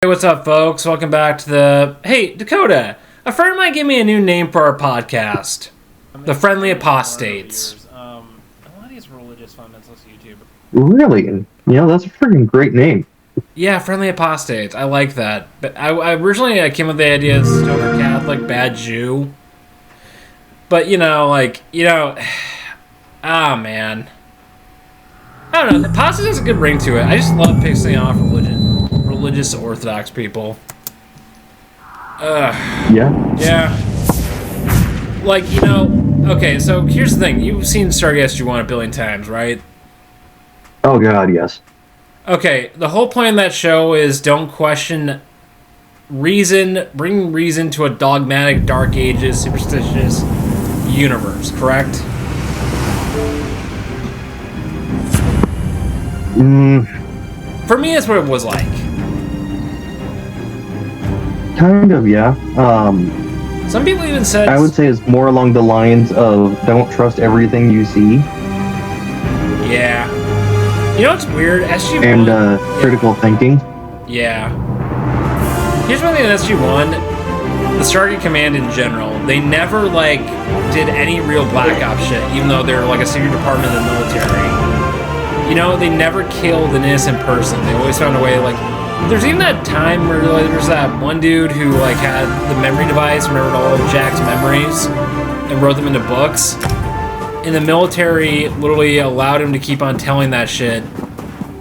Hey, what's up, folks? Welcome back to the... Hey, Dakota, a friend might give me a new name for our podcast. The Friendly Apostates. A lot of these religious fundamentalist YouTubers. Really? You know, that's a freaking great name. Yeah, Friendly Apostates. I like that. But I originally came up with the idea of stoner Catholic, bad Jew. But, ah, man. I don't know. Apostate has a good ring to it. I just love pissing off religious Orthodox people. Yeah? Yeah. Like, okay, so here's the thing. You've seen Stargate SG-1 a billion times, right? Oh, God, yes. Okay, the whole point of that show is don't question reason, bring reason to a dogmatic, dark ages, superstitious universe, correct? For me, that's what it was like. Kind of, yeah. Some people even said... I would say it's more along the lines of don't trust everything you see. Yeah. You know what's weird? SG-1... And critical thinking. Yeah. Here's one thing with SG-1. The Stargate Command in general, they never, did any real Black Ops shit, even though they're, a secret department of the military. They never killed an innocent person. They always found a way, There's even that time where there's that one dude who had the memory device, remembered all of Jack's memories, and wrote them into books. And the military literally allowed him to keep on telling that shit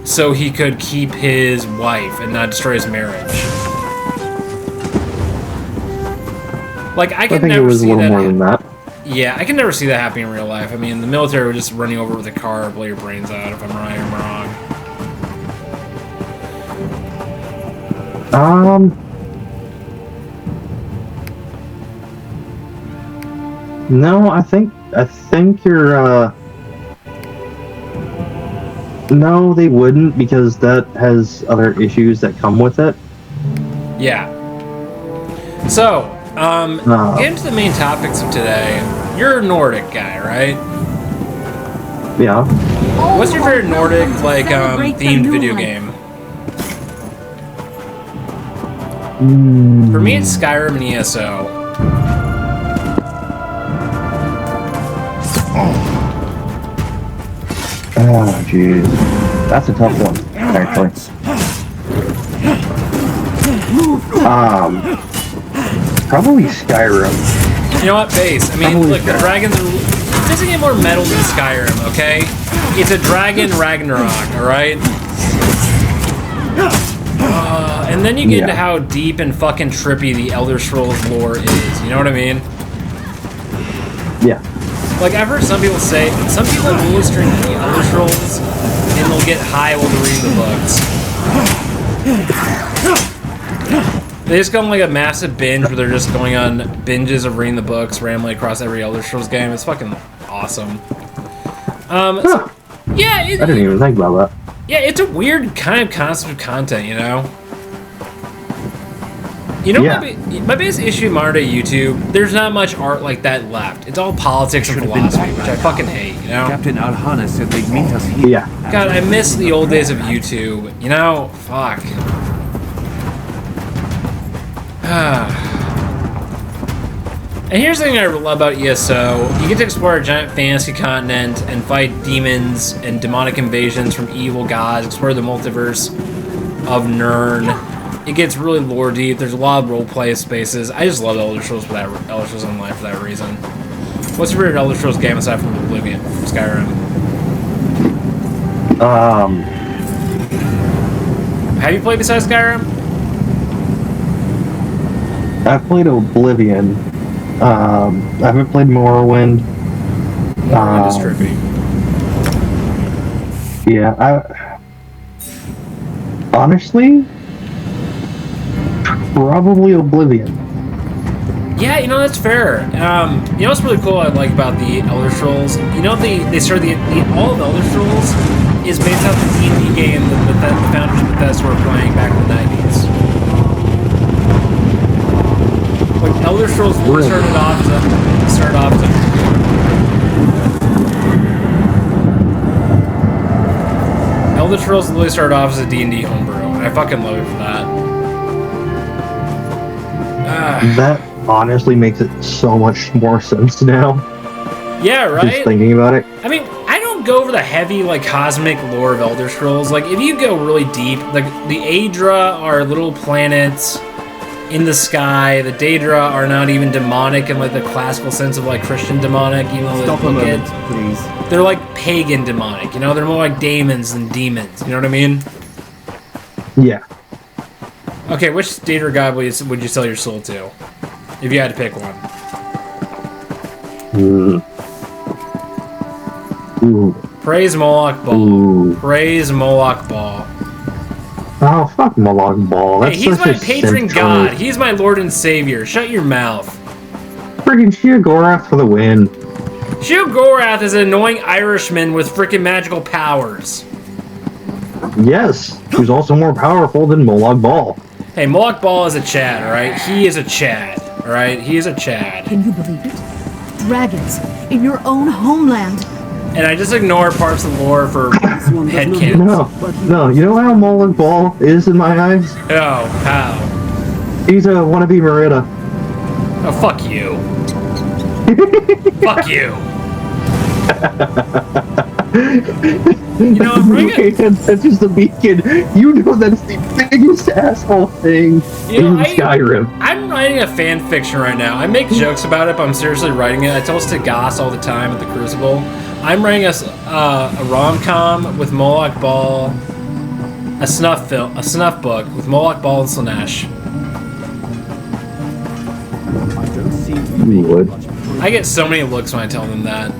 so he could keep his wife and not destroy his marriage. I think never it was a see little that. more than that. Yeah, I can never see that happening in real life. I mean, the military would just run you over with a car, blow your brains out if I'm right or wrong. No, I think you're, no, they wouldn't, because that has other issues that come with it. Yeah. So, getting to the main topics of today. You're a Nordic guy, right? Yeah. What's your favorite Nordic, themed video game? For me, it's Skyrim and ESO. Oh, jeez. That's a tough one, actually. Probably Skyrim. You know what, base? I mean, look, the dragons are... It doesn't get more metal than Skyrim, okay? It's a dragon Ragnarok, alright? And then you get into how deep and fucking trippy the Elder Scrolls lore is, you know what I mean? Yeah. I've heard some people say, some people really string the Elder Scrolls, and they'll get high while they're reading the books. They just go on a massive binge where they're just going on binges of reading the books randomly across every Elder Scrolls game. It's fucking awesome. Yeah, I didn't even think about that. Yeah, it's a weird kind of concept of content, you know? My biggest issue with modern day YouTube, there's not much art like that left. It's all politics and philosophy, which I fucking hate, you know? Captain Alhana said they'd meet us here. Yeah. God, I miss the old days of YouTube. Fuck. And here's the thing I love about ESO. You get to explore a giant fantasy continent and fight demons and demonic invasions from evil gods, explore the multiverse of Nirn. It gets really lore deep. There's a lot of roleplay spaces. I just love Elder Scrolls Elder Scrolls Online for that reason. What's your favorite Elder Scrolls game aside from Oblivion, from Skyrim? Have you played besides Skyrim? I've played Oblivion. I haven't played Morrowind. Morrowind is trippy. Yeah, honestly, probably Oblivion. Yeah, that's fair. What's really cool I like about the Elder Scrolls? They started all of Elder Scrolls is based off the D&D game that the founders of Bethesda were playing back in the 90s. Elder Scrolls really started off as a Elder Scrolls literally started off as a D&D homebrew, and I fucking love it for that. That honestly makes it so much more sense now. Yeah, right? Just thinking about it. I mean, I don't go over the heavy, like, cosmic lore of Elder Scrolls. Like, if you go really deep, like, the Aedra are little planets in the sky. The Daedra are not even demonic in, like, the classical sense of, like, Christian demonic, even though Stop a they look moment, it. please. They're, like, pagan demonic, you know? They're more like daemons than demons, you know what I mean? Yeah. Okay, which Daedra god would you sell your soul to? If you had to pick one. Ooh. Praise Moloch Ball. Ooh. Praise Moloch Ball. Oh, fuck Moloch Ball. That's Hey, he's such my a patron simp god. choice. He's my lord and savior. Shut your mouth. Friggin' Sheogorath for the win. Sheogorath is an annoying Irishman with freaking magical powers. Yes, who's also more powerful than Moloch Ball. Hey, Moloch Ball is a Chad, alright? He is a Chad, alright? He is a Chad. Can you believe it? Dragons in your own homeland. And I just ignore parts of the lore for headcanons. No, you know how Moloch Ball is in my eyes? Oh, how? He's a wannabe Merida. Oh, fuck you. Fuck you. You know, I'm bringing... That's just the beacon. You know that's the biggest asshole thing You know, in Skyrim. I'm writing a fan fiction right now. I make jokes about it, but I'm seriously writing it. I tell this to Goss all the time at the Crucible. I'm writing a rom-com with Moloch Ball, a snuff book with Moloch Ball and Slanesh. I don't seem to be You making would. much. I get so many looks when I tell them that.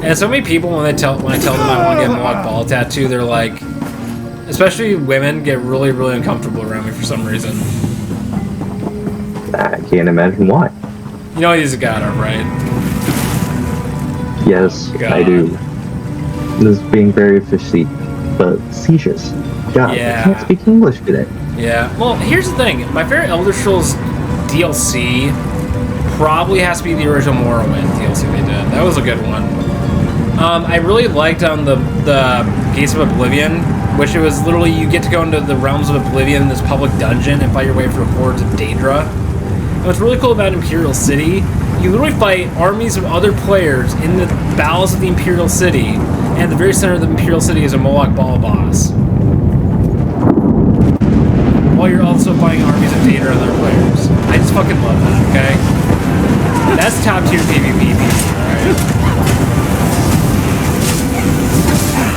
And so many people when I tell them I want to get a Moloch Ball tattoo, they're like, especially women, get really, really uncomfortable around me for some reason. I can't imagine why. You know he's a god, right? Yes, God. I do. This is being very facetious. God, Yeah. I can't speak English today. Yeah. Well, here's the thing. My favorite Elder Scrolls DLC probably has to be the original Morrowind DLC they did. That was a good one. I really liked the Gates of Oblivion, which it was literally you get to go into the realms of Oblivion, this public dungeon, and fight your way through the hordes of Daedra. And what's really cool about Imperial City, you literally fight armies of other players in the bowels of the Imperial City, and at the very center of the Imperial City is a Moloch Ball boss. While you're also fighting armies of Daedra and other players. I just fucking love that, okay? That's top tier PvP, alright?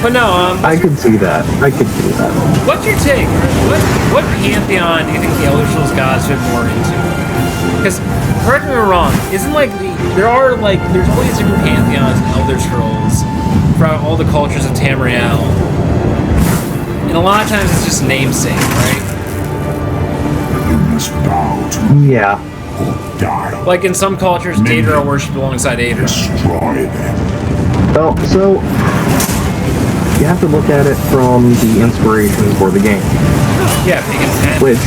But no, I could see that. what's your take? What pantheon do you think the Elder Scrolls gods fit more into? Because, correct me if I'm wrong, isn't like there's all these different pantheons in Elder Scrolls throughout all the cultures of Tamriel. And a lot of times it's just namesake, right? You must bow to Yeah. or die. Like in some cultures, Daedra are worshipped alongside Aedra. Destroy them. Well, so you have to look at it from the inspiration for the game. Yeah, pagan pantheon. Which,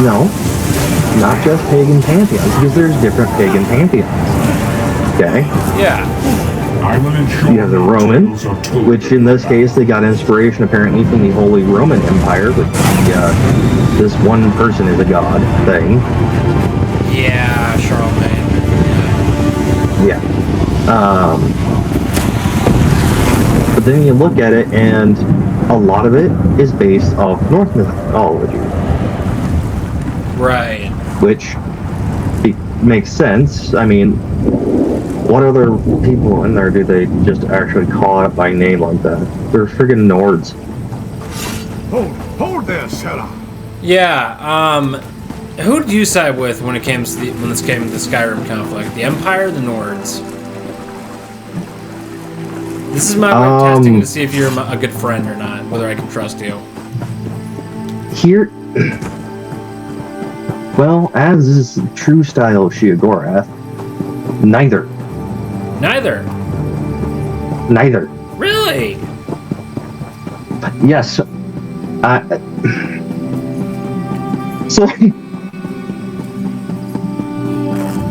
no, not just pagan pantheons, because there's different pagan pantheons. Okay? Yeah. I will ensure You have the Roman, tales are told. which in this case they got inspiration apparently from the Holy Roman Empire, with the, this one person is a god thing. Yeah, Charlemagne. Yeah. But then you look at it, and a lot of it is based off Norse mythology, Right. which makes sense. I mean, what other people in there do they just actually call it by name like that? They're friggin' Nords. Hold there, Sarah. Yeah, who did you side with when this came to the Skyrim conflict? The Empire or the Nords? This is my way of testing to see if you're a good friend or not, whether I can trust you. Here, well, as is true style of Sheogorath, neither. Neither. Really? Yes. So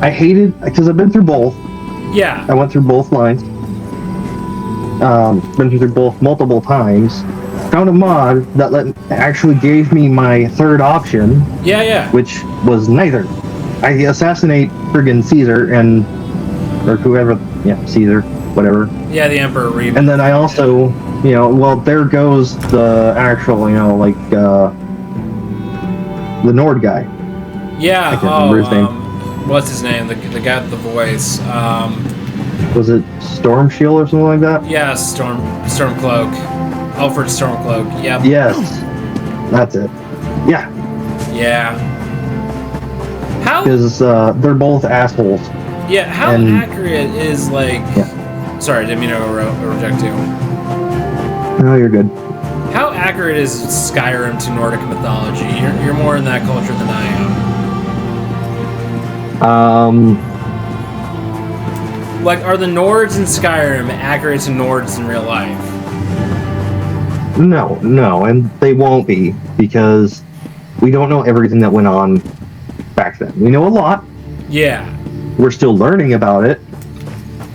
I hated, because I've been through both. Yeah. I went through both lines. Been through both multiple times. found a mod that actually gave me my third option, Yeah, yeah. which was neither. I assassinate friggin' Caesar or whoever, Caesar, whatever. Yeah, the Emperor Reed. And then I also, there goes the actual, the Nord guy. Yeah, I can't remember his name. What's his name? The guy with the voice. Was it Storm Shield or something like that? Yeah, Stormcloak. Alfred Stormcloak. Yep. Yes. That's it. Yeah. Yeah. How? Because they're both assholes. Yeah, how accurate is, like... Yeah. Sorry, didn't mean to reject you. No, you're good. How accurate is Skyrim to Nordic mythology? You're more in that culture than I am. Like, are the Nords in Skyrim accurate to Nords in real life? No, and they won't be, because we don't know everything that went on back then. We know a lot. Yeah. We're still learning about it.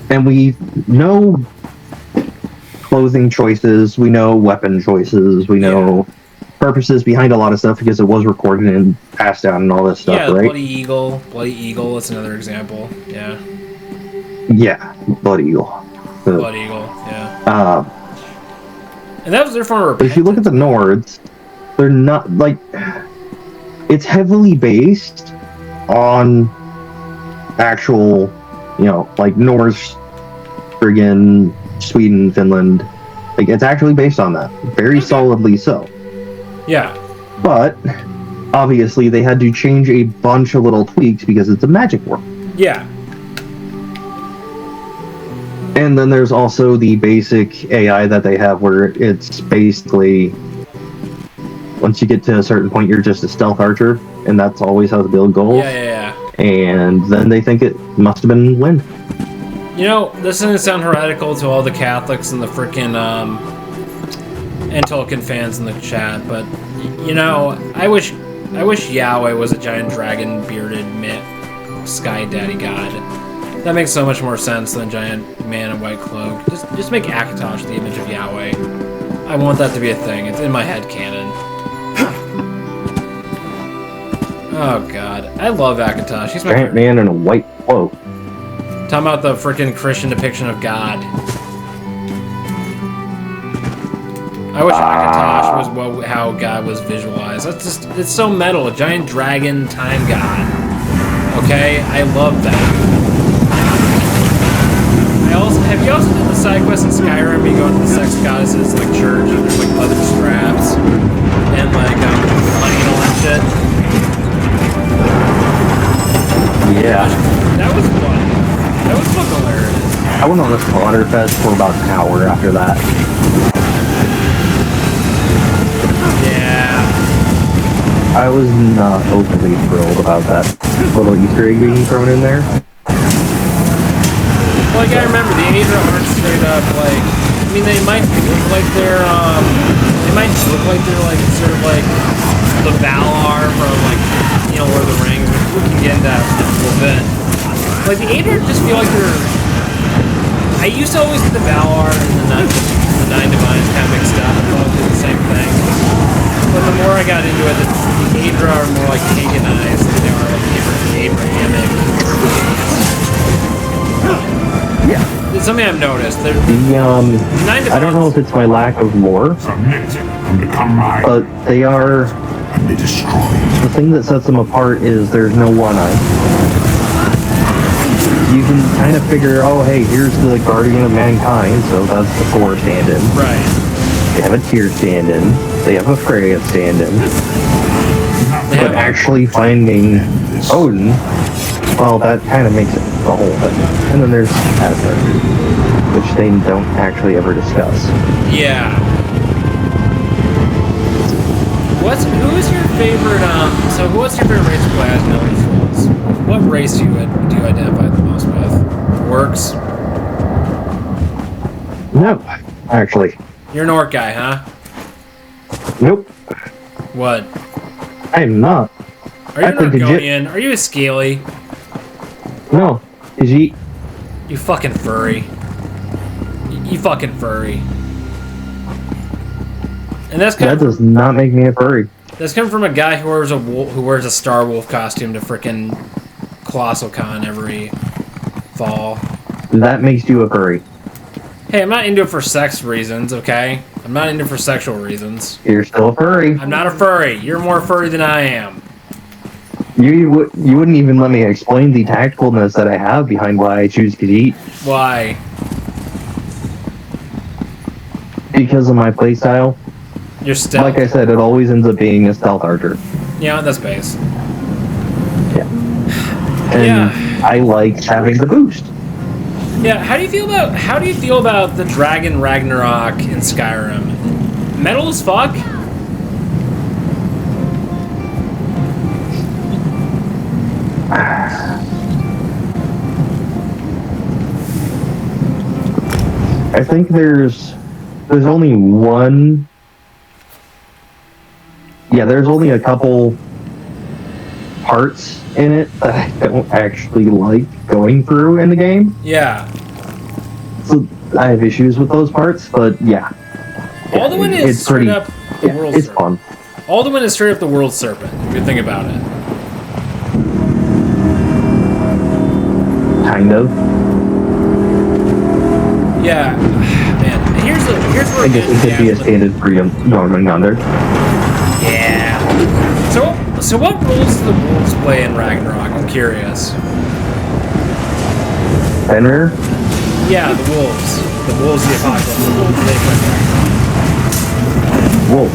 And we know clothing choices, we know weapon choices, we know purposes behind a lot of stuff because it was recorded and passed down and all this stuff, yeah, right? Bloody Eagle, that's another example. Yeah. Yeah, Bloody Eagle. Bloody Eagle, yeah. And that was their form of But if you look at the Nords, they're not, like... It's heavily based on actual, like Norse, friggin' Sweden, Finland. Like, it's actually based on that. Very solidly so. Yeah. But, obviously, they had to change a bunch of little tweaks because it's a magic world. Yeah. And then there's also the basic AI that they have where it's basically... Once you get to a certain point, you're just a stealth archer, and that's always how the build goes. Yeah. And then they think it must have been wind. This doesn't sound heretical to all the Catholics and the frickin' and Tolkien fans in the chat, but I wish Yahweh was a giant dragon bearded sky daddy god. That makes so much more sense than a giant man in white cloak. Just make Akatosh the image of Yahweh. I want that to be a thing. It's in my head canon. Oh god, I love Akatosh. He's my Giant man in a white cloak. Talking about the frickin' Christian depiction of God. I wish Akatosh was how God was visualized. It's so metal. A giant dragon time god. Okay, I love that. Have you also done the side quest in Skyrim? You go into the sex goddesses like church and there's like leather straps and like money and all that shit. Yeah. That was fun. That was fucking hilarious. I went on a Slaughter Fest for about an hour after that. Yeah. I was not openly thrilled about that little Easter egg being thrown in there. Well, I gotta remember, the Aedra aren't straight up, like... I mean, they might look like they're, like, sort of like the Valar from, like, Lord of the Rings, which we can get into that in a little bit. Like, the Aedra just feel like they're... I used to always get the Valar and the Nine Divines kind of mixed up. I thought it was the same thing. But the more I got into it, the Aedra are more, like, paganized than they are, like, Abrahamic. Yeah. It's something I've noticed. I don't know if it's my lack of lore, Submit and become mine. but they are... And be destroyed. The thing that sets them apart is there's no one eye. You can kind of figure, oh hey, here's the Guardian of Mankind, so that's the Thor stand-in. Right. They have a Tyr stand-in. They have a Freya stand-in. But actually finding Odin, well, that kind of makes it the whole thing. And then there's Asgard, which they don't actually ever discuss. Yeah. What's your favorite race to play as in Elder Scrolls? What race do you identify the most with? Orcs? No, actually. You're an orc guy, huh? Nope. What? I am not. Are you an Argonian? Are you a scaly? No. Is he? You fucking furry. You fucking furry. And that's That coming does not make me a furry. from a guy who wears a Star Wolf costume to frickin' Colossal Con every fall. That makes you a furry. Hey, I'm not into it for sex reasons, okay? I'm not into it for sexual reasons. You're still a furry. I'm not a furry. You're more furry than I am. You wouldn't even let me explain the tactfulness that I have behind why I choose to eat. Why? Because of my playstyle. You're stealth. Like I said, it always ends up being a stealth archer. Yeah, that's base. Yeah. And Yeah. I like having the boost. Yeah, how do you feel about the Dragon Ragnarok in Skyrim? Metal as fuck? I think there's only one. Yeah, there's only a couple parts in it that I don't actually like going through in the game. Yeah. So I have issues with those parts, but yeah. Alduin is straight up the world it's serpent. fun. Alduin is straight up the world serpent, if you think about it. Kind of. Yeah. Man, here's where I guess it could be a standard for Norman Yonder. Yeah. So what roles do the wolves play in Ragnarok? I'm curious. Fenrir? Yeah, the wolves. The wolves of the apocalypse. The wolves they play in Ragnarok. Wolf.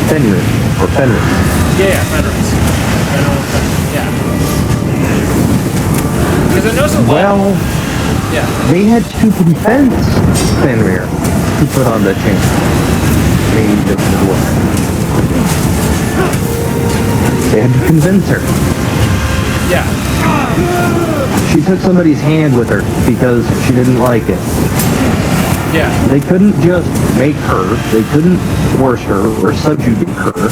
Fenrir. Or Fenrir. Yeah, Fenris. Yeah. Because I know some. Well, Yeah. they had to convince Fenrir to put on the chain. Maybe this would work. They had to convince her. Yeah. She took somebody's hand with her because she didn't like it. Yeah. They couldn't just make her. They couldn't force her or subjugate her.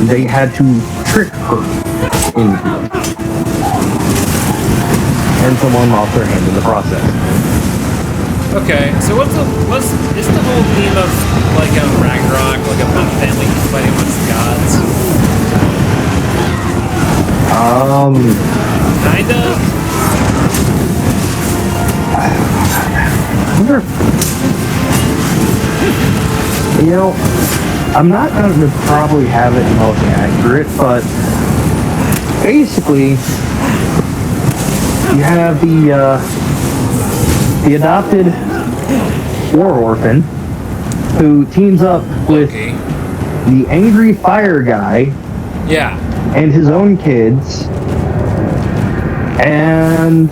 They had to trick her into it. And someone lost their hand in the process. Okay. So isn't the whole theme of like Ragnarok like about family fighting against the gods? Kinda. I wonder you know, I'm not going to probably have it most accurate, but basically, you have the adopted war orphan who teams up with Loki. the angry fire guy Yeah. and his own kids, and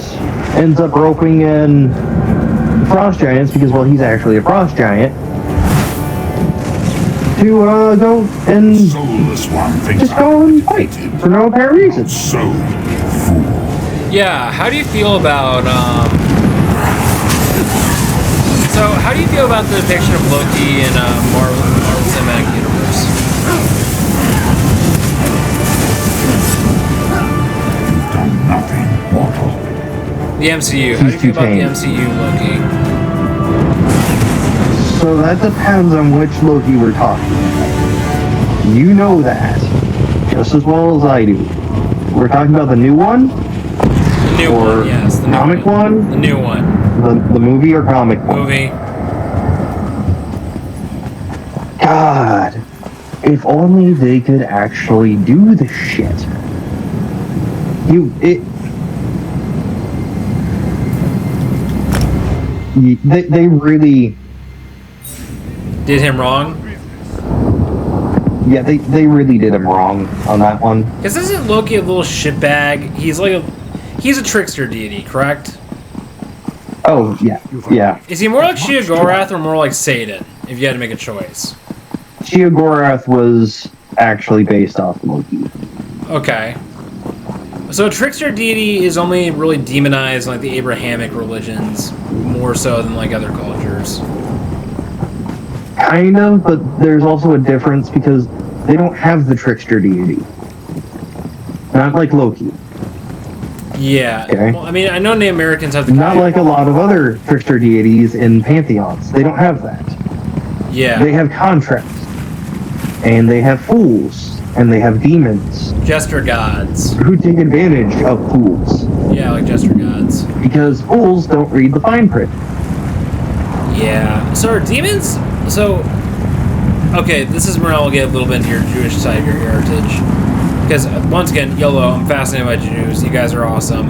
ends up roping in the frost giants because, well, he's actually a frost giant. To go and Soulless one thinks just go and fight for no apparent reason. so fool. Yeah. How do you feel about So how do you feel about the depiction of Loki in Marvel Cinematic Universe? You've done nothing, mortal. The MCU. How do you He's feel too about the tame. MCU Loki? So that depends on which Loki we're talking about. You know that just as well as I do. We're talking about the new one? The new Or one, yes. The new comic one? The new one. The movie or comic one? Movie. God. If only they could actually do the shit. They really... Did him wrong? Yeah, they really did him wrong on that one. Because isn't Loki a little shitbag? He's a trickster deity, correct? Oh, yeah. Yeah. Is he more like Sheogorath or more like Satan, if you had to make a choice? Sheogorath was actually based off Loki. Okay. So a trickster deity is only really demonized in like the Abrahamic religions, more so than like other cultures. Kind of, but there's also a difference because they don't have the trickster deity. Not like Loki. Yeah. Okay. Well, I mean, I know the Americans have the Not like a lot of other trickster deities in pantheons. They don't have that. Yeah. They have contracts, and they have fools, and they have demons Jester gods. who take advantage of fools Yeah, like Jester gods. because fools don't read the fine print. Yeah. So are demons? So, okay, this is where I'll get a little bit into your Jewish side of your heritage. Because, once again, YOLO, I'm fascinated by Jews. You guys are awesome.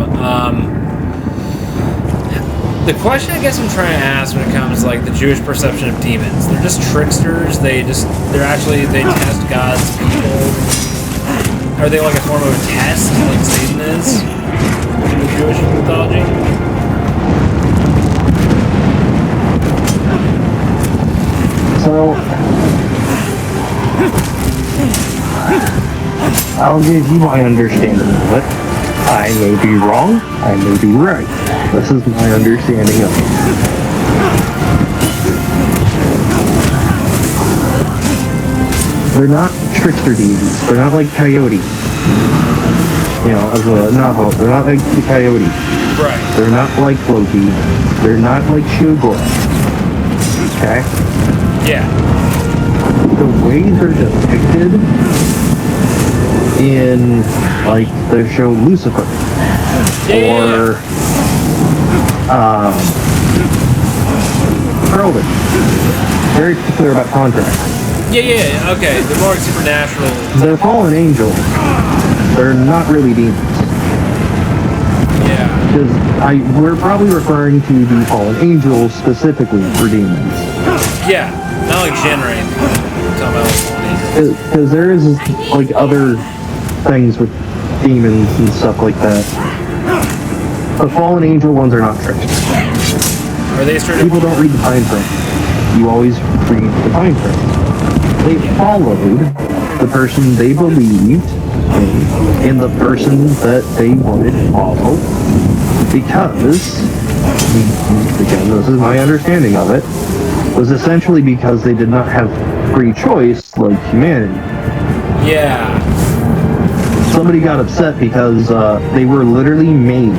The question I guess I'm trying to ask when it comes to, like, the Jewish perception of demons. They're just tricksters. They test God's people. Are they like a form of a test, like Satan is in the Jewish mythology? So, I'll give you my understanding of it. I may be wrong, I may be right. This is my understanding of it. They're not trickster deities. They're not like coyotes. You know, as a Navajo, they're not like the coyote. Right. They're not like Loki. They're not like Shugor. Okay? Yeah. The way they're depicted in, like, the show Lucifer, or Carlton, very particular about contracts. Yeah, okay. They're more supernatural. They're fallen angels. They're not really demons. Yeah. Because we're probably referring to the fallen angels specifically for demons. Yeah. Not like Shin or anything. We're talking about like fallen angels. Because there is, like, other things with demons and stuff like that. The fallen angel ones are not tricked. Are they straight People up? don't read the fine print. You always read the fine print. They followed the person they believed in the person that they wanted to follow because, again, this is my understanding of it, was essentially because they did not have free choice like humanity. Yeah. Somebody got upset because they were literally made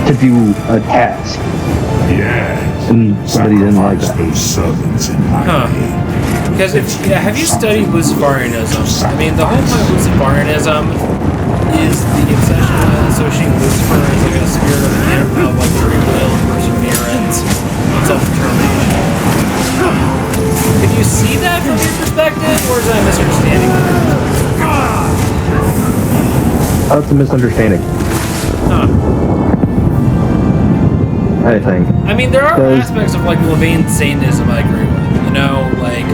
to do a task. Yes. And somebody didn't like Sacrifice that. those servants in my Huh. name. Because have you studied Luciferianism? I mean, the whole point of Luciferianism is the obsession of associating Lucifer as like a spirit of like free will, perseverance, and self-determination. Can you see that from your perspective, or is that a misunderstanding? That's a misunderstanding, Huh. I think. I mean, there are Because- aspects of like Levian Satanism I agree with. You know, like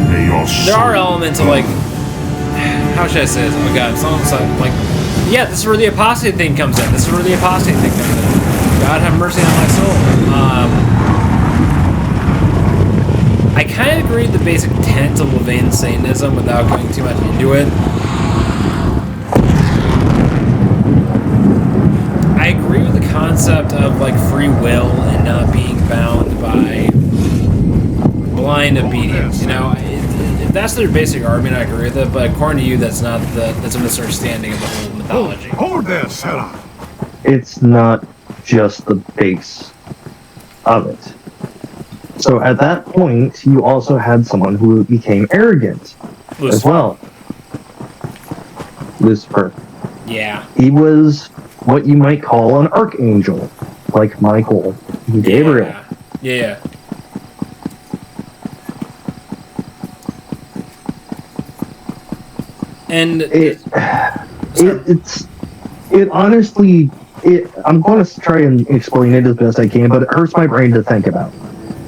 May your there are soul elements of like, how should I say this? Oh god, it's almost like, yeah, this is where the apostate thing comes in. This is where the apostate thing comes in. God have mercy on my soul. I kind of agree with the basic tenet of Levian Satanism without going too much into it. I agree with the concept of like free will and not being bound by blind obedience. You know, if that's their basic argument, I agree with it. But according to you, that's not that's a misunderstanding of the whole mythology. Hold there, Sarah. It's not just the base of it. So at that point, you also had someone who became arrogant as Lucifer. well. Lucifer. Yeah. He was what you might call an archangel, like Michael, Gabriel. Yeah. And It honestly, I'm going to try and explain it as best I can, but it hurts my brain to think about.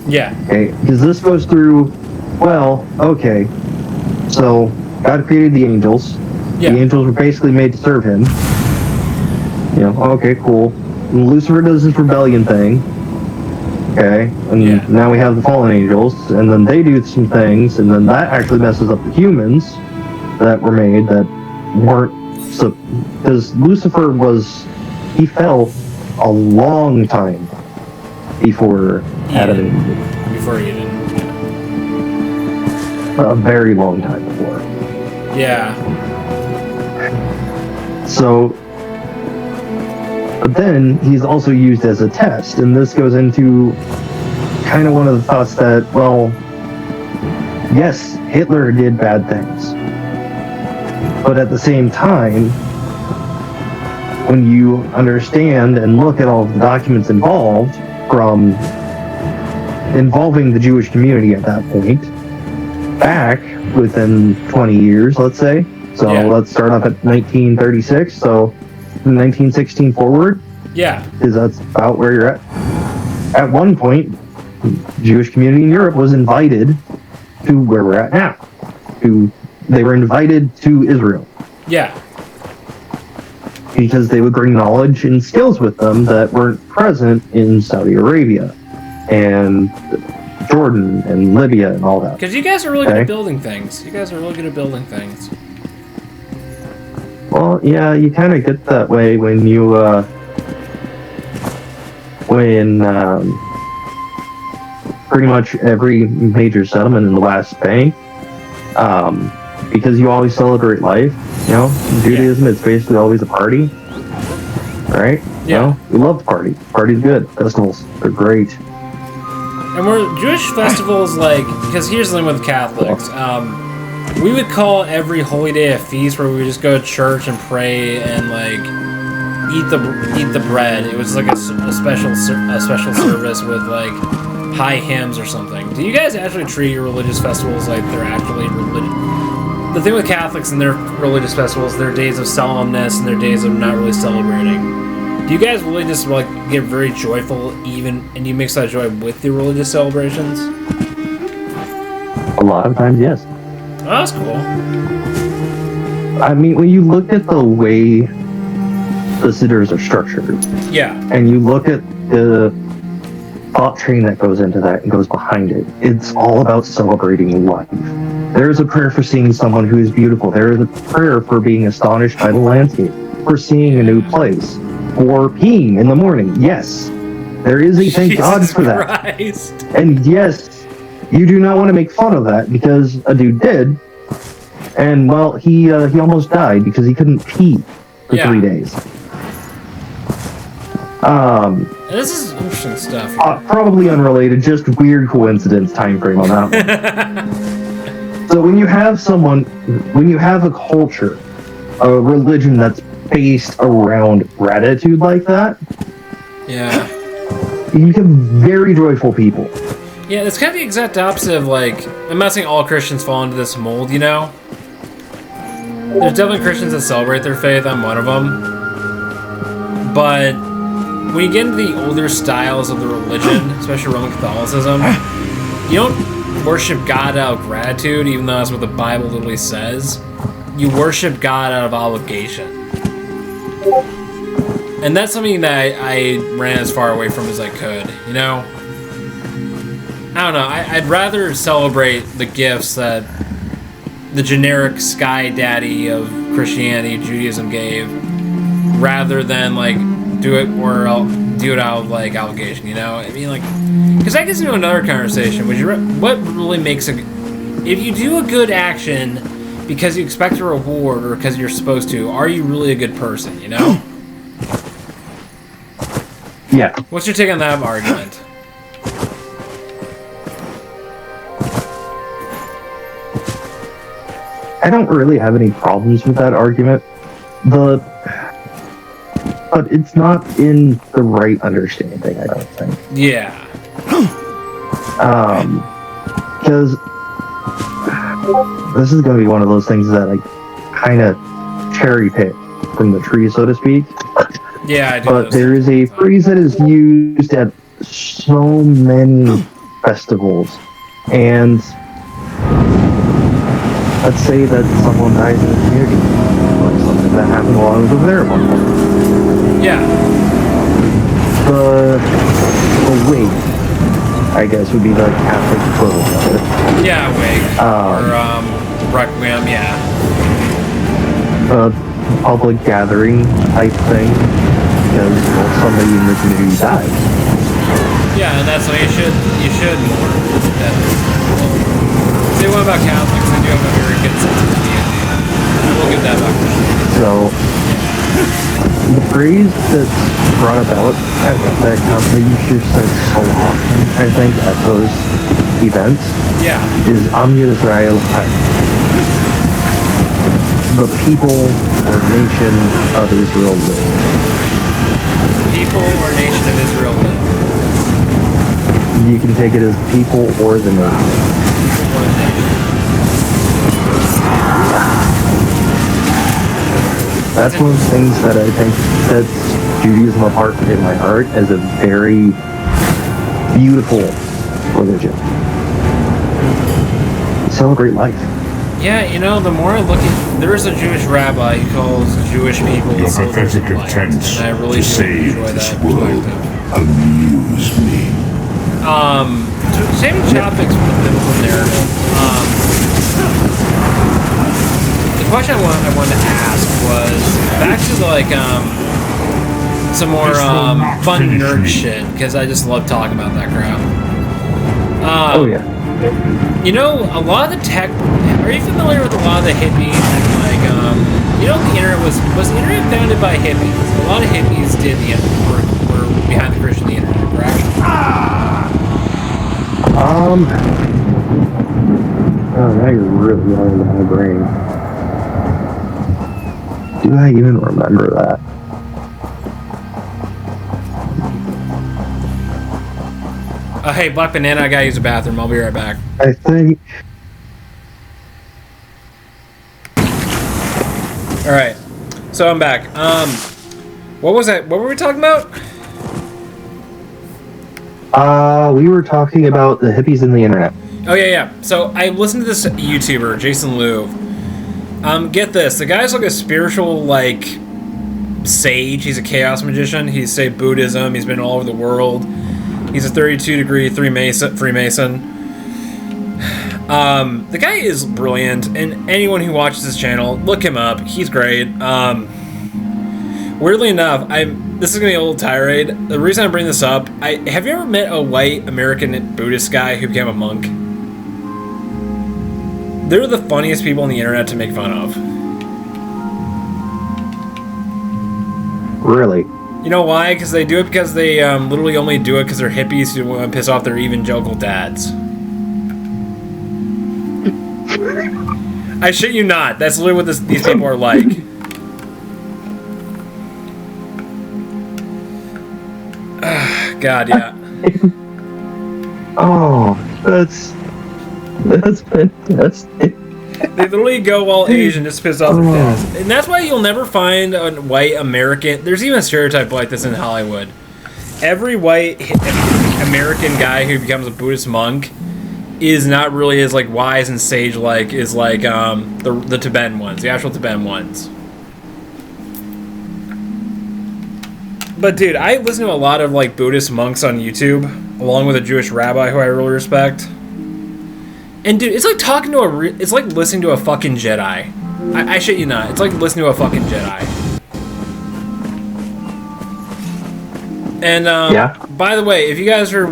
yeah. Okay, because this goes through, well, okay, so God created the angels. Yeah. The angels were basically made to serve him. You know, okay, cool. And Lucifer does this rebellion thing. Okay, and Yeah. now we have the fallen angels, and then they do some things, and then that actually messes up the humans that were made that weren't, so, because Lucifer he fell a long time before Adam and Eve. Before you didn't. A very long time before. Yeah. So, but then he's also used as a test, and this goes into kind of one of the thoughts that, well, yes, Hitler did bad things. But at the same time, when you understand and look at all of the documents involved, from involving the Jewish community at that point, back within 20 years, let's say. So let's start off at 1936. So from 1916 forward, because that's about where you're at. At one point, the Jewish community in Europe was invited to where we're at now. They were invited to Israel. Yeah. Because they would bring knowledge and skills with them that weren't present in Saudi Arabia and Jordan and Libya and all that. Because you guys are really good at building things. You guys are really good at building things. Well, yeah, you kind of get that way when you, pretty much every major settlement in the West Bank, because you always celebrate life, you know, in Judaism, it's basically always a party, right? Yeah. You know, we love the party. Party's good. Festivals, they're great. And we're Jewish festivals, like, because here's the thing with Catholics, we would call every holy day a feast where we would just go to church and pray and, like, eat the bread. It was like a special service with, like, high hymns or something. Do you guys actually treat your religious festivals like they're actually religious? The thing with Catholics and their religious festivals, their days of solemnness and their days of not really celebrating. Do you guys really just, like, get very joyful even, and you mix that joy with the religious celebrations? A lot of times, yes. Oh, that's cool. I mean, when you look at the way the sidders are structured, and you look at the thought train that goes into that and goes behind it, it's all about celebrating life. There's a prayer for seeing someone who is beautiful. There is a prayer for being astonished by the landscape, for seeing a new place, for peeing in the morning. Yes, there is a thank God for that. Christ. And yes, you do not want to make fun of that because a dude did, and well, he almost died because he couldn't pee for 3 days. This is interesting stuff. Probably unrelated, just weird coincidence time frame on that one. So when you have a culture, a religion that's based around gratitude like that, you become very joyful people. Yeah, it's kind of the exact opposite of, like, I'm not saying all Christians fall into this mold, you know? There's definitely Christians that celebrate their faith, I'm one of them. But when you get into the older styles of the religion, especially Roman Catholicism, you don't worship God out of gratitude, even though that's what the Bible literally says. You worship God out of obligation. And that's something that I ran as far away from as I could, you know? I don't know, I'd rather celebrate the gifts that the generic sky daddy of Christianity, Judaism gave, rather than, like, do it out of, like, obligation, you know? I mean, like, because that gets into another conversation, what really makes if you do a good action because you expect a reward or because you're supposed to, are you really a good person, you know? Yeah. What's your take on that argument? I don't really have any problems with that argument. But it's not in the right understanding, I don't think. Yeah. Because this is going to be one of those things that I kind of cherry pick from the tree, so to speak. Yeah, I do. But there is a phrase that is used at so many festivals, and let's say that someone dies in the community, or something that happened while I was over there at one point. Yeah. The wake, I guess, would be the Catholic equivalent of it. Yeah, wake. Or, requiem, yeah. A public gathering type thing, because somebody in the community died. Yeah, and that's why you should mourn. Say what about Catholics? They do have a very good sense of community. I will give that about Christianity. So, the phrase that's brought about at that company just said so often, I think, at those events, Yeah. is Am Yisrael Hai. The people or nation of Israel live. People or nation of Israel live. You can take it as people or the nation. People or nation. That's one of the things that I think sets Judaism apart in my heart as a very beautiful religion. Celebrate life. Yeah, you know, the more I look at, there is a Jewish rabbi who calls Jewish people Your soldiers of pathetic light, attempts and I really to do save enjoy this that world perspective. amuse me. Same topics from the biblical narrative. The question I wanted to ask was back to some more fun nerd shit, because I just love talking about that crap. Oh yeah. You know, a lot of the tech. Are you familiar with a lot of the hippies? And you know, the internet was the internet founded by hippies. A lot of hippies did the were behind the creation of the internet, correct? Oh, now you're really on my brain. Do I even remember that? Hey, Black Banana, I gotta use the bathroom. I'll be right back. I think. All right, so I'm back. What was that? What were we talking about? We were talking about the hippies and the internet. Oh yeah. So I listened to this YouTuber, Jason Liu. Get this. The guy's like a spiritual sage. He's a chaos magician. He's saved Buddhism. He's been all over the world. He's a 32-degree Freemason. The guy is brilliant, and anyone who watches his channel, look him up. He's great. Weirdly enough, this is gonna be a little tirade. The reason I bring this up, have you ever met a white American Buddhist guy who became a monk? They're the funniest people on the internet to make fun of. Really? You know why? Because they do it because they literally only do it because they're hippies who want to piss off their evangelical dads. I shit you not. That's literally what these people are like. God, yeah. Oh, that's fantastic. They literally go all Asian just to piss off their dads. And that's why you'll never find a white American... There's even a stereotype like this in Hollywood. Every white American guy who becomes a Buddhist monk is not really as wise and sage-like as the Tibetan ones, the actual Tibetan ones. But dude, I listen to a lot of Buddhist monks on YouTube, along with a Jewish rabbi who I really respect. And dude, it's like talking to it's like listening to a fucking Jedi. I shit you not. It's like listening to a fucking Jedi. And Yeah. by the way, if you guys are,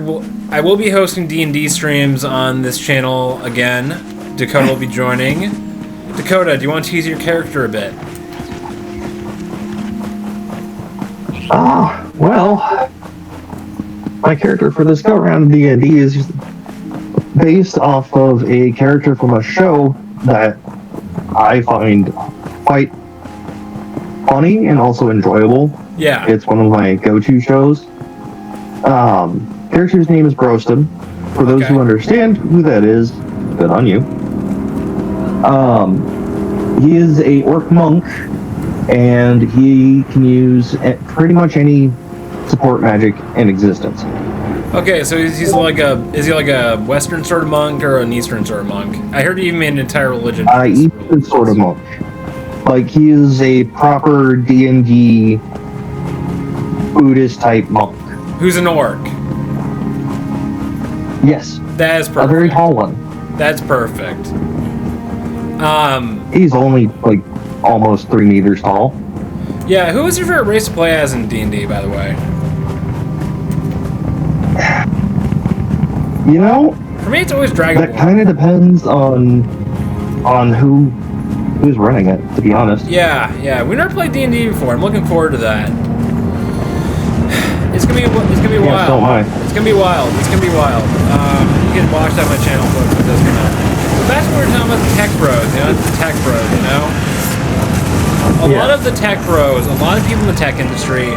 I will be hosting D&D streams on this channel again. Dakota will be joining. Dakota, do you want to tease your character a bit? Well, my character for this go round of D&D is based off of a character from a show that I find quite funny and also enjoyable. Yeah. It's one of my go-to shows. Character's name is Broston. For those who understand who that is, good on you. He is a orc monk, and he can use pretty much any support magic in existence. Okay, so is he like a Western sort of monk or an Eastern sort of monk? I heard he even made an entire religion. Eastern sort of monk. He is a proper D&D Buddhist type monk. Who's an orc? Yes. That is perfect. A very tall one. That's perfect. He's only almost 3 meters tall. Yeah, who was your favorite race to play as in D&D, by the way? You know, For me, it's always Dragonborn. that kind of depends on who who's running it, to be honest. Yeah. We never played D&D before. I'm looking forward to that. It's gonna be wild. so am I. It's gonna be wild. You can watch that on my channel, folks. It does come out. But that's what we're talking about, the tech bros. The tech bros. A lot of the tech bros, a lot of people in the tech industry,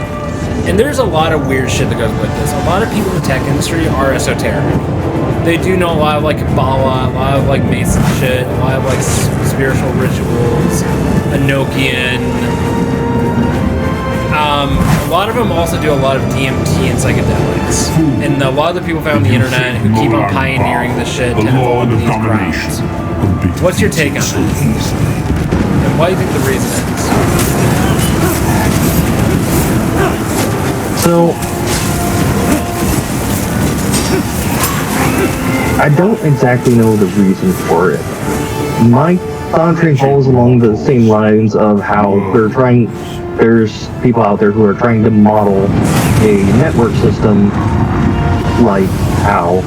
and there's a lot of weird shit that goes with this. A lot of people in the tech industry are esoteric. They do know a lot of like Kabbalah, a lot of like Mason shit, a lot of like spiritual rituals, Enochian. A lot of them also do a lot of DMT and psychedelics. And a lot of the people found on the internet who keep on pioneering this shit tend to fall into these crimes. What's your take on this? And what do you think the reason is? So, I don't exactly know the reason for it. My thought train falls along the same lines of how there's people out there who are trying to model a network system like how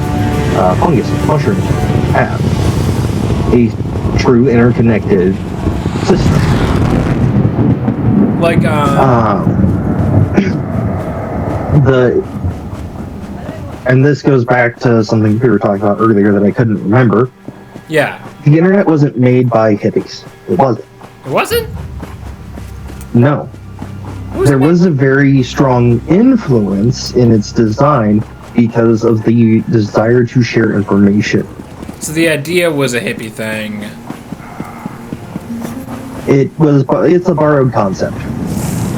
fungus and mushrooms have. A true interconnected system. Like, and this goes back to something we were talking about earlier that I couldn't remember. yeah. The internet wasn't made by hippies. It wasn't. It wasn't? No. There was a very strong influence in its design because of the desire to share information. So the idea was a hippie thing. It's a borrowed concept.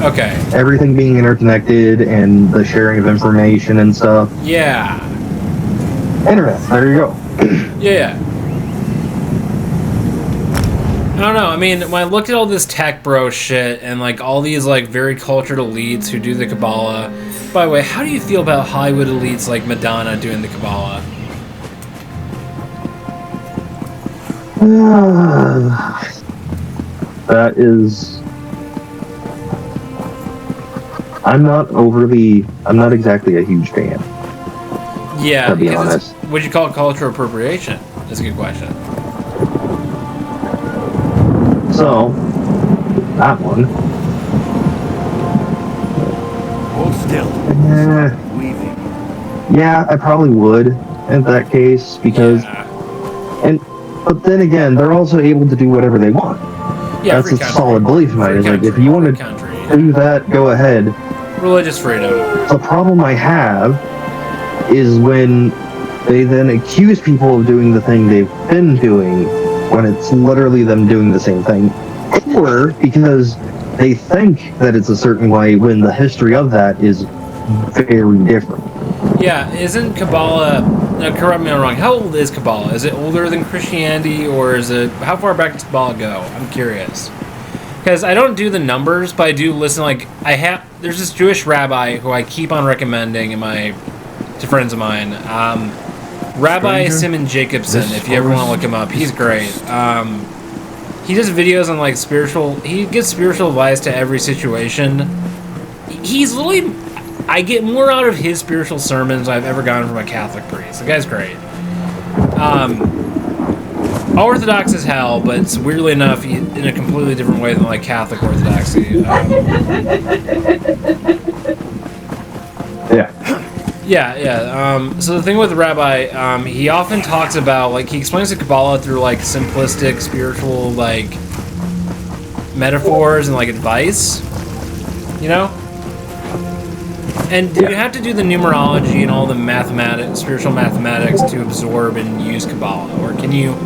Okay. Everything being interconnected and the sharing of information and stuff. Yeah. Internet, there you go. Yeah. I don't know. I mean, when I look at all this tech bro shit and like all these like very cultured elites who do the Kabbalah. By the way, how do you feel about Hollywood elites like Madonna doing the Kabbalah? That is... I'm not exactly a huge fan. Yeah, to be because honest. would you call it cultural appropriation? That's a good question. So, that one. Hold still. Weaving. Yeah, I probably would in that case because, Yeah. but then again, they're also able to do whatever they want. Yeah, That's free a country. solid belief of mine. Free Is like if country, you want free to country. do that, go ahead. Religious freedom. The problem I have is when they then accuse people of doing the thing they've been doing when it's literally them doing the same thing, or because they think that it's a certain way when the history of that is very different. Yeah, isn't Kabbalah... Now, correct me if I'm wrong. How old is Kabbalah? Is it older than Christianity, or is it... How far back does Kabbalah go? I'm curious. Because I don't do the numbers, but I do listen, like... There's this Jewish rabbi who I keep on recommending to friends of mine. Rabbi Simon Jacobson, if you ever want to look him up. He's great. He does videos on, like, spiritual... He gives spiritual advice to every situation. He's literally... I get more out of his spiritual sermons than I've ever gotten from a Catholic priest. The guy's great. Orthodox as hell, but it's weirdly enough in a completely different way than like Catholic Orthodoxy. Yeah. So the thing with the rabbi, he often talks about like he explains the Kabbalah through like simplistic spiritual like metaphors and like advice. You know. And do you have to do the numerology and all the spiritual mathematics to absorb and use Kabbalah? Or can you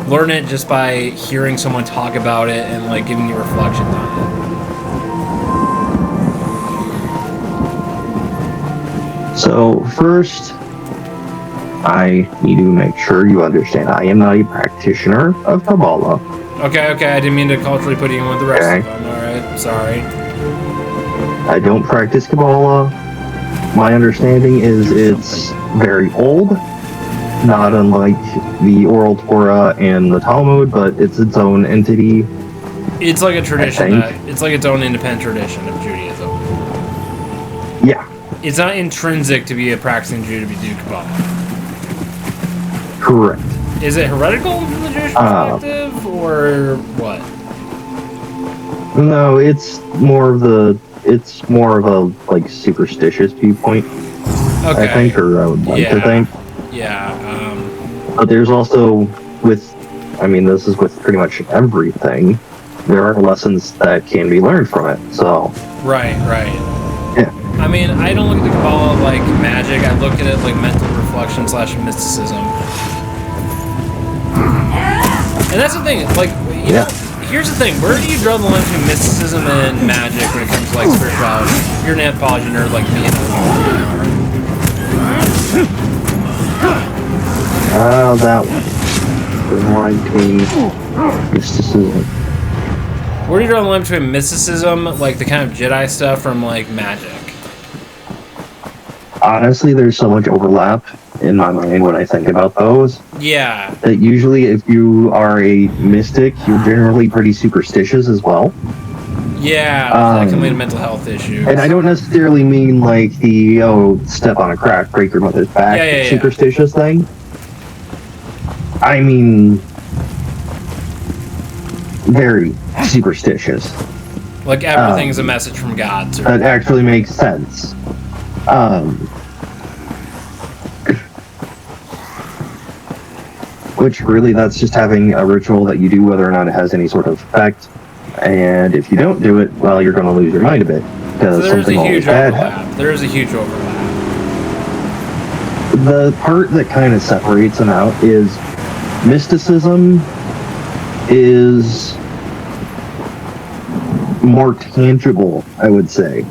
learn it just by hearing someone talk about it and like giving you reflections on it? So first, I need to make sure you understand I am not a practitioner of Kabbalah. Okay, I didn't mean to culturally put you in with the rest of them. Alright, sorry. I don't practice Kabbalah. My understanding is it's very old, not unlike the Oral Torah and the Talmud, but it's its own entity. It's like a tradition. It's like its own independent tradition of Judaism. Yeah. It's not intrinsic to be a practicing Jew to be do Kabbalah. Correct. Is it heretical from the Jewish perspective, or what? No, it's more of a like superstitious viewpoint. Okay. I think, or I would like to think. Yeah. But there's also this is with pretty much everything. There are lessons that can be learned from it. So. Right. Yeah. I mean, I don't look at the Kabbalah like magic. I look at it like mental reflection / mysticism. And that's the thing. Like, you know, here's the thing. Where do you draw the line between mysticism and magic when it comes to like spirituality? You're an anthropology nerd like me. That one. The line between mysticism. Where do you draw the line between mysticism, like the kind of Jedi stuff, from like magic? Honestly, there's so much overlap in my mind when I think about those. Yeah. That usually, if you are a mystic, you're generally pretty superstitious as well. Yeah, that can lead to mental health issues. And I don't necessarily mean like the step on a crack, break your mother's back superstitious thing. I mean very superstitious. Like everything's a message from God. That actually makes sense. Which really, that's just having a ritual that you do whether or not it has any sort of effect. And if you don't do it, well, you're going to lose your mind a bit. Because something always bad happens. There is a huge overlap. The part that kind of separates them out is mysticism is more tangible, I would say.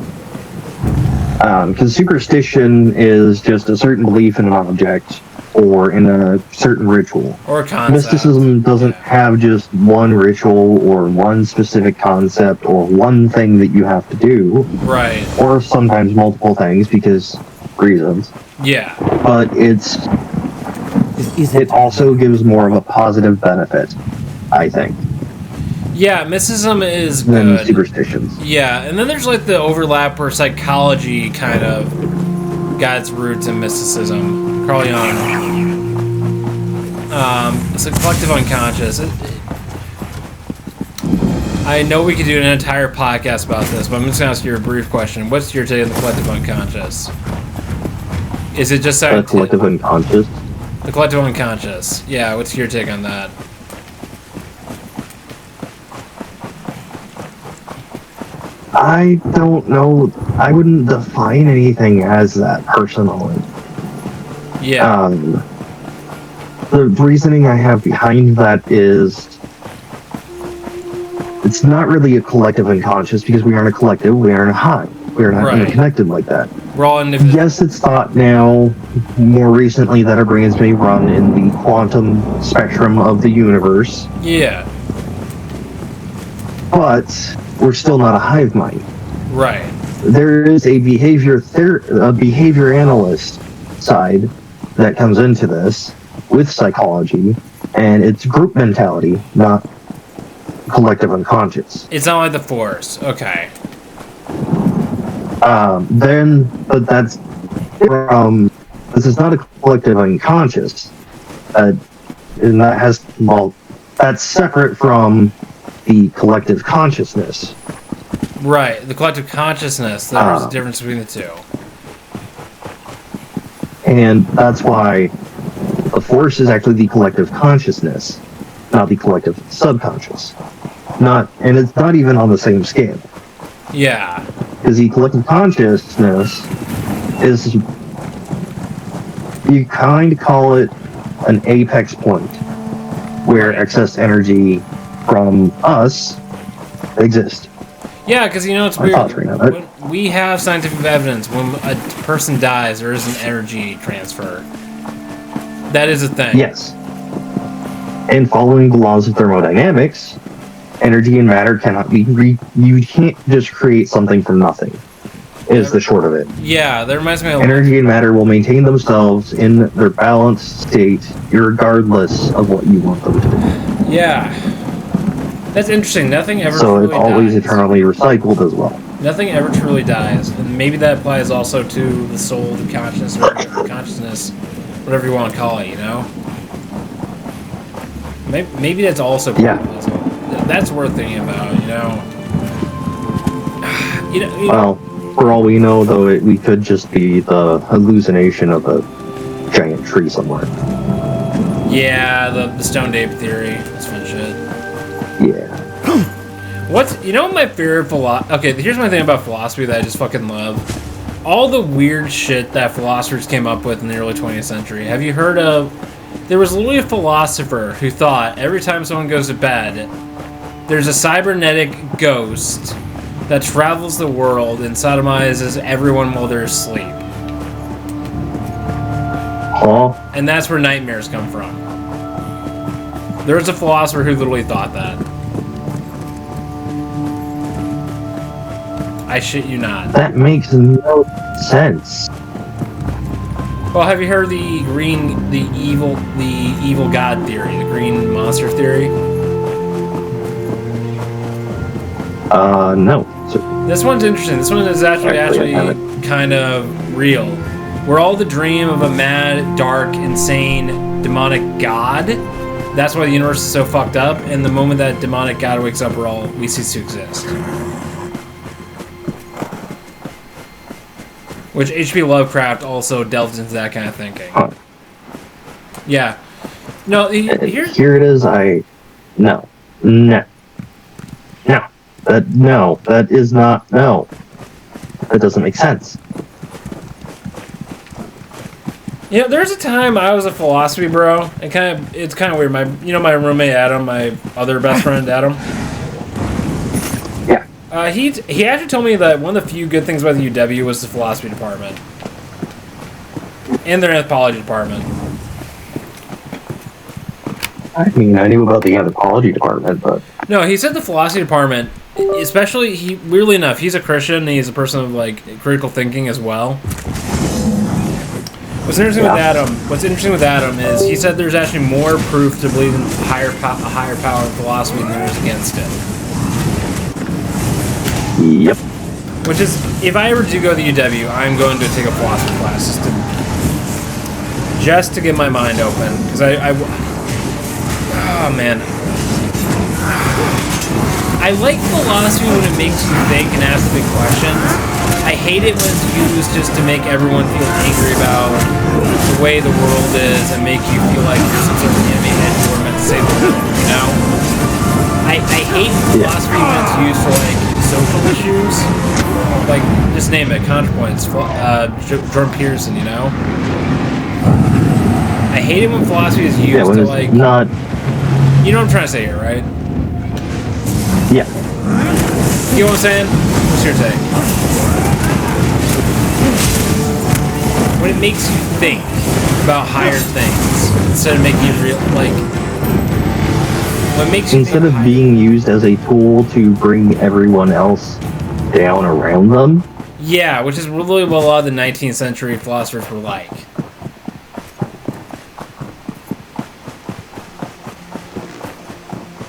Because superstition is just a certain belief in an object or in a certain ritual. Or a concept. Mysticism doesn't have just one ritual or one specific concept or one thing that you have to do. Right. Or sometimes multiple things because reasons. Yeah. But it also gives more of a positive benefit, I think. Yeah, mysticism is than good. Superstitions. Yeah, and then there's like the overlap where psychology kind of got its roots in mysticism. Carl Jung. It's a collective unconscious. I know we could do an entire podcast about this, but I'm just going to ask you a brief question. What's your take on the collective unconscious? Is it just the collective unconscious? The collective unconscious. Yeah, what's your take on that? I don't know. I wouldn't define anything as that personally. Yeah. The reasoning I have behind that is it's not really a collective unconscious because we aren't a collective, we aren't a hive. We are not interconnected like that. We're all yes, it's thought now, more recently, that our brains may run in the quantum spectrum of the universe. Yeah. But we're still not a hive mind. Right. There is a behavior analyst side that comes into this with psychology, and it's group mentality, not collective unconscious. It's not like the Force. Okay. But that's this is not a collective unconscious, and that has that's separate from the collective consciousness. Right, the collective consciousness. There's a difference between the two. And that's why the Force is actually the collective consciousness, not the collective subconscious. And it's not even on the same scale. Yeah. Because the collective consciousness is, you kind of call it an apex point, where excess energy from us exists. Yeah, because it's weird. When we have scientific evidence when a person dies, there is an energy transfer. That is a thing. Yes. And following the laws of thermodynamics, energy and matter cannot be you can't just create something from nothing. Is the short of it. Yeah, that reminds me of energy and matter will maintain themselves in their balanced state, regardless of what you want them to do. Yeah. That's interesting. Nothing ever truly dies. So it's always eternally recycled as well. Nothing ever truly dies. And maybe that applies also to the soul, the consciousness, or the consciousness, whatever you want to call it, Maybe that's also part of it. That's worth thinking about, Well, for all we know, though, we could just be the hallucination of a giant tree somewhere. Yeah, the stoned ape theory. That's fun shit. Yeah. My favorite okay, here's my thing about philosophy that I just fucking love. All the weird shit that philosophers came up with in the early 20th century. Have you heard of... There was literally a philosopher who thought every time someone goes to bed, there's a cybernetic ghost that travels the world and sodomizes everyone while they're asleep. Huh? And that's where nightmares come from. There was a philosopher who literally thought that. I shit you not. That makes no sense. Well, have you heard the evil god theory, the green monster theory? No. This one's interesting. This one is actually kind of real. We're all the dream of a mad, dark, insane, demonic god. That's why the universe is so fucked up. And the moment that demonic god wakes up, we cease to exist. Which H.P. Lovecraft also delved into that kind of thinking. Huh. Yeah. No, here it is. No. That is not. No. That doesn't make sense. There's a time I was a philosophy bro. It's kind of weird. My roommate Adam, my other best friend Adam. Yeah. He actually told me that one of the few good things about the UW was the philosophy department and their anthropology department. I mean, I knew about the anthropology department, but no, he said the philosophy department, especially weirdly enough, he's a Christian and he's a person of critical thinking as well. What's interesting with Adam is he said there's actually more proof to believe in a higher power in philosophy than there is against it. Yep. Which is, if I ever do go to the UW, I'm going to take a philosophy class just to get my mind open. Because oh man. I like philosophy when it makes you think and ask big questions. I hate it when it's used just to make everyone feel angry about the way the world is and make you feel like you're some sort of enemy and you were meant to save the world, you know? I hate philosophy when it's used for social issues. Just name it, ContraPoints, Jordan Peterson, you know? I hate it when philosophy is used to not. You know what I'm trying to say here, right? Yeah. You know what I'm saying? What's your take? When it makes you think about higher things instead of making you what makes you instead of being used as a tool to bring everyone else down around them. Yeah, which is really what a lot of the 19th century philosophers were like.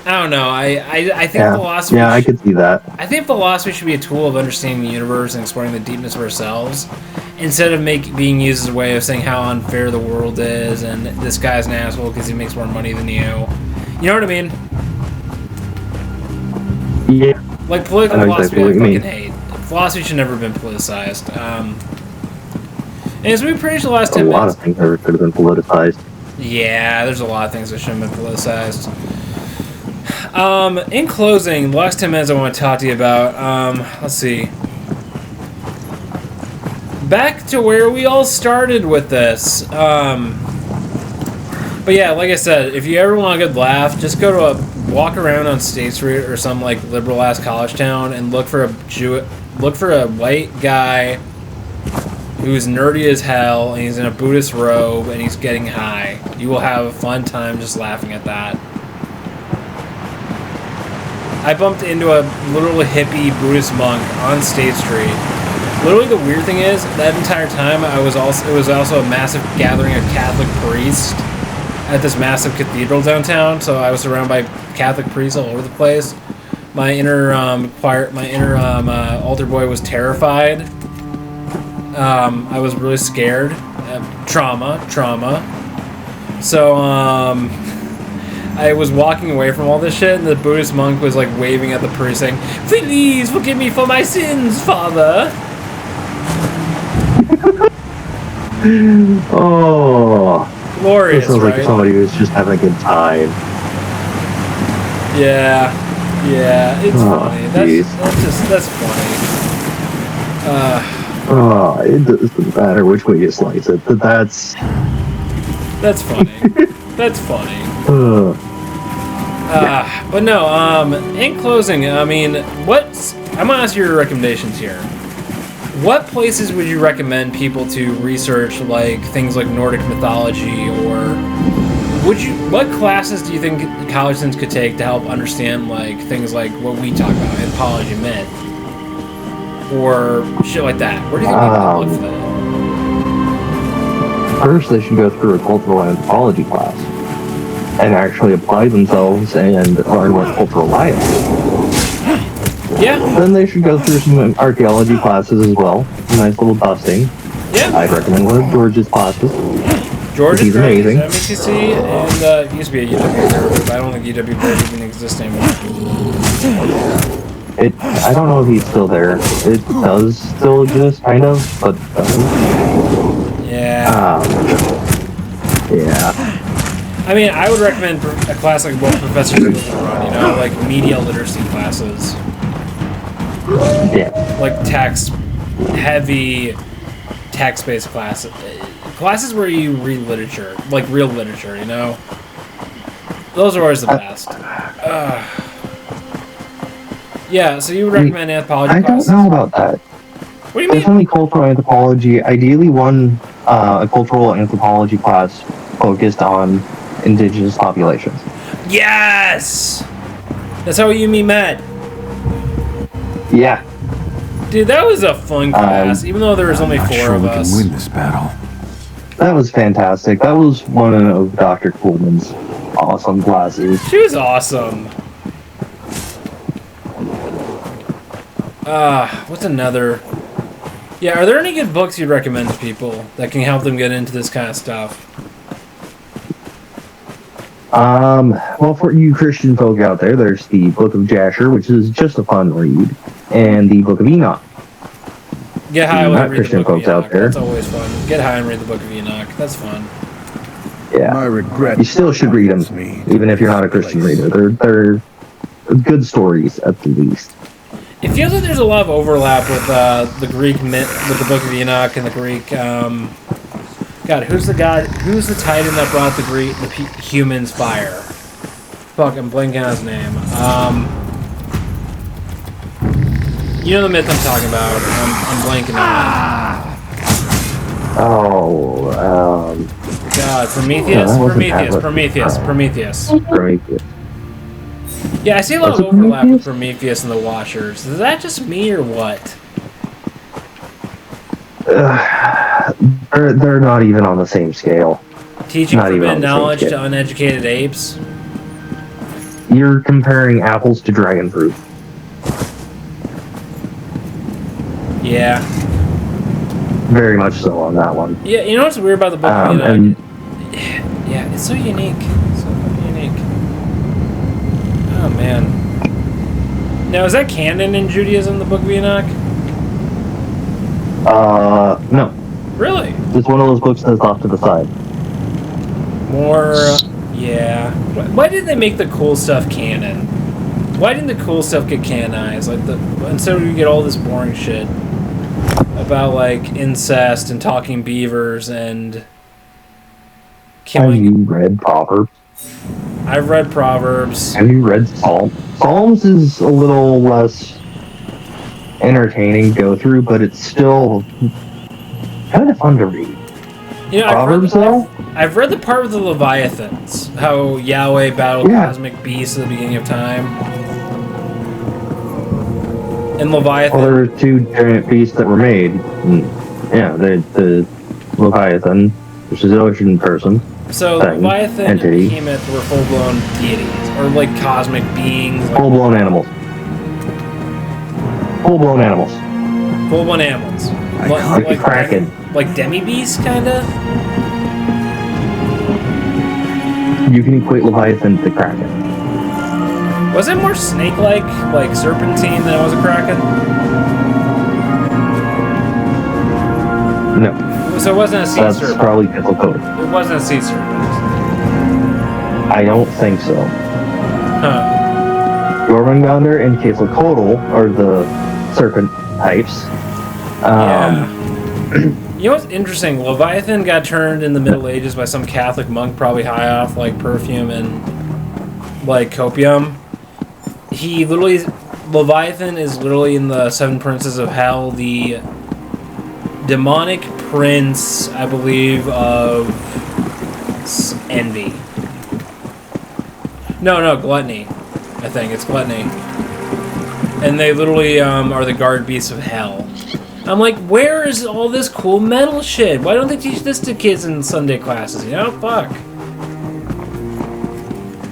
I don't know. I think philosophy. Yeah, I could see that. I think philosophy should be a tool of understanding the universe and exploring the deepness of ourselves, instead of being used as a way of saying how unfair the world is and this guy's an asshole because he makes more money than you. You know what I mean? Yeah. Political philosophy, I fucking hate. Philosophy should never have been politicized. And as we approach the last 10 minutes... A lot of things never should have been politicized. Yeah, there's a lot of things that shouldn't have been politicized. In closing, the last 10 minutes I want to talk to you about, let's see. Back to where we all started with this. But yeah, like I said, if you ever want a good laugh, just go to walk around on State Street or some liberal ass college town and look for a white guy who's nerdy as hell and he's in a Buddhist robe and he's getting high. You will have a fun time just laughing at that. I bumped into a literal hippie Buddhist monk on State Street. Literally, the weird thing is, that entire time it was also a massive gathering of Catholic priests at this massive cathedral downtown. So I was surrounded by Catholic priests all over the place. My inner altar boy was terrified. I was really scared. Trauma. So I was walking away from all this shit, and the Buddhist monk was like waving at the priest, saying, "Please forgive me for my sins, Father." Oh, Glorious, it sounds right? like somebody who's just having a good time. Yeah, it's funny. Geez. That's funny. Oh, it doesn't matter which way you slice it. That's funny. That's funny. Yeah. But no, in closing, I mean, I'm gonna ask your recommendations here. What places would you recommend people to research, like things like Nordic mythology, or what classes do you think college students could take to help understand like things like what we talk about, anthropology, myth, or shit like that? Where do you think people look for that? First, they should go through a cultural anthropology class and actually apply themselves and learn what cultural bias is. Yeah. Then they should go through some archaeology classes as well. A nice little dusting. Yeah. I'd recommend one of George's classes. George is great. amazing. He's at MECC, and he used to be a UW therapist, but I don't think UW therapy even exists anymore. I don't know if he's still there. It does still exist, kind of, but doesn't. Yeah. Yeah. I mean, I would recommend a class like what professors run, you know, like media literacy classes. Yeah. Like heavy text-based classes. Classes where you read literature, like real literature, you know? Those are always the best. Yeah, so you would recommend anthropology classes? I don't know about that. What do you mean? Definitely cultural anthropology. Ideally, a cultural anthropology class focused on indigenous populations. Yes! That's how you mean met. Yeah. Dude, that was a fun class, even though there was only four of us. We can win this battle. That was fantastic. That was one of Dr. Coolman's awesome classes. She was awesome. What's another? Yeah, are there any good books you'd recommend to people that can help them get into this kind of stuff? Well, for you Christian folk out there, there's the Book of Jasher, which is just a fun read, and the Book of Enoch. Get high and Not read Christian the Book of folks out Enoch. there. That's always fun. Get high and read the Book of Enoch. That's fun. Yeah. My regret. You still should read them, even if you're not a Christian reader. They're good stories, at the least. It feels like there's a lot of overlap with the Greek myth, with the Book of Enoch and the Greek. God, who's the titan that brought the humans fire? Fuck, I'm blanking on his name. You know the myth I'm talking about. I'm blanking on it. God, Prometheus. Yeah, I see a lot of overlap with Prometheus and the Watchers. Is that just me or what? They're not even on the same scale. Teaching Not even forbidden on the same knowledge scale. to uneducated apes? You're comparing apples to dragon fruit. Yeah. Very much so on that one. Yeah, you know what's weird about the Book of Enoch? And Yeah, it's so unique. So fucking unique. Oh, man. Now, is that canon in Judaism, the Book of Enoch? no. Really? It's one of those books that's off to the side. Yeah. Why didn't they make the cool stuff canon? Why didn't the cool stuff get canonized? Instead we get all this boring shit about, like, incest and talking beavers and killing. Have you read Proverbs? I've read Proverbs. Have you read Psalms? Psalms is a little less entertaining to go through, but it's still kind of fun to read. You know, Proverbs, though? I've read the part with the Leviathans, how Yahweh battled cosmic beasts at the beginning of time. And Leviathan. Well, there were two giant beasts that were made. Yeah, the Leviathan, which is an ocean person. So thing, Leviathan entity. and Behemoth were full-blown deities, or like cosmic beings. Like, Full-blown animals. Full-blown animals. full-blown animals. Like the Kraken. Like demi-beasts, kinda? you can equate Leviathan to Kraken. Was it more snake-like, like serpentine, than it was a kraken? No, So it wasn't a sea that's serpent. probably Quetzalcoatl. It wasn't a sea serpent. I don't think so. Huh. Jormungandr and Quetzalcoatl are the serpent types. Yeah. You know what's interesting? Leviathan got turned in the Middle Ages by some Catholic monk, probably high off like perfume and like copium. Leviathan is literally in the Seven Princes of Hell, the demonic prince, I believe, of envy. No, gluttony. I think it's gluttony. And they literally are the guard beasts of hell. I'm like, where is all this cool metal shit? Why don't they teach this to kids in Sunday classes? You know, fuck.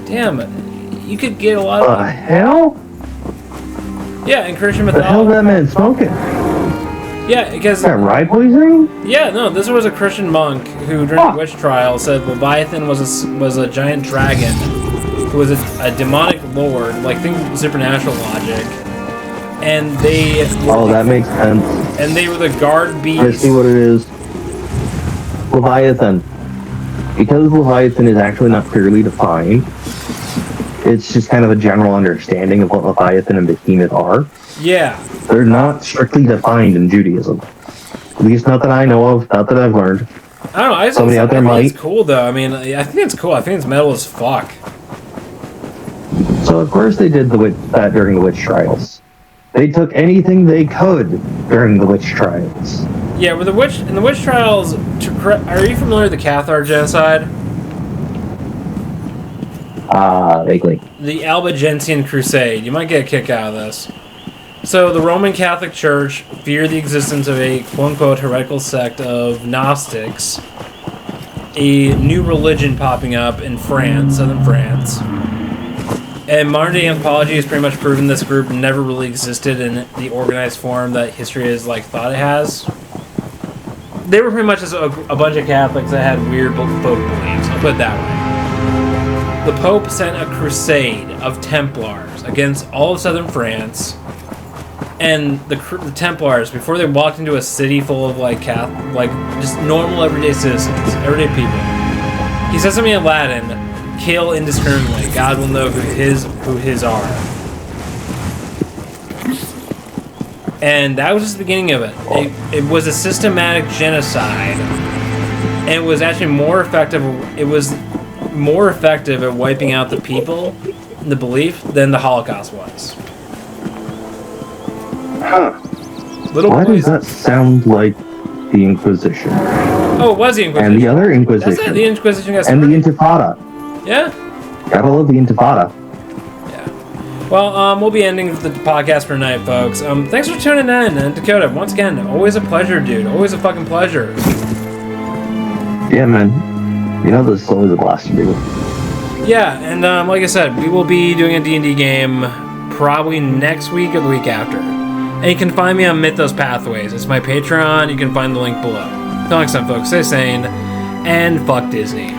Damn, you could get a lot of... The hell? Yeah, in Christian The hell mythology. that man smoking? Yeah, because... Is that rye poisoning? Yeah, no, this was a Christian monk who, during the witch trial, said Leviathan was a giant dragon who was a demonic lord, like, think supernatural logic. And they... Oh, that makes sense. And they were the guard I beasts. see what it is. Leviathan. Because Leviathan is actually not clearly defined, it's just kind of a general understanding of what Leviathan and Behemoth are. Yeah. They're not strictly defined in Judaism. At least not that I know of, not that I've learned. I don't know, I Somebody out there think might. it's cool, though. I mean, I think it's cool. I think it's metal as fuck. So of course they did that during the witch trials. They took anything they could during the witch trials. Yeah, in the witch trials, are you familiar with the Cathar genocide? Vaguely. The Albigensian Crusade. You might get a kick out of this. So the Roman Catholic Church feared the existence of a quote-unquote heretical sect of Gnostics, a new religion popping up in France, southern France. And modern-day anthropology has pretty much proven this group never really existed in the organized form that history has thought it has. They were pretty much just a bunch of Catholics that had weird folk beliefs. I'll put it that way. The Pope sent a crusade of Templars against all of southern France, and the Templars, before they walked into a city full of just normal everyday citizens, everyday people, he said something in Latin: "Kill indiscriminately. God will know who his are." And that was just the beginning of it. It was a systematic genocide, and it was actually more effective. It was more effective at wiping out the people, the belief, than the Holocaust was. Huh. Why does that sound like the Inquisition? Oh, it was the Inquisition. And the other Inquisition. That's it, the Inquisition got And the started. Intifada. Yeah. Gotta love the Intifada. Yeah. Well, we'll be ending the podcast for tonight, folks. Thanks for tuning in, and Dakota, once again, always a pleasure, dude. Always a fucking pleasure. Yeah, man. You know, this is always a blast to do. Yeah, and like I said, we will be doing a D&D game probably next week or the week after. And you can find me on Mythos Pathways. It's my Patreon. You can find the link below. Until next time, folks, stay sane, and fuck Disney.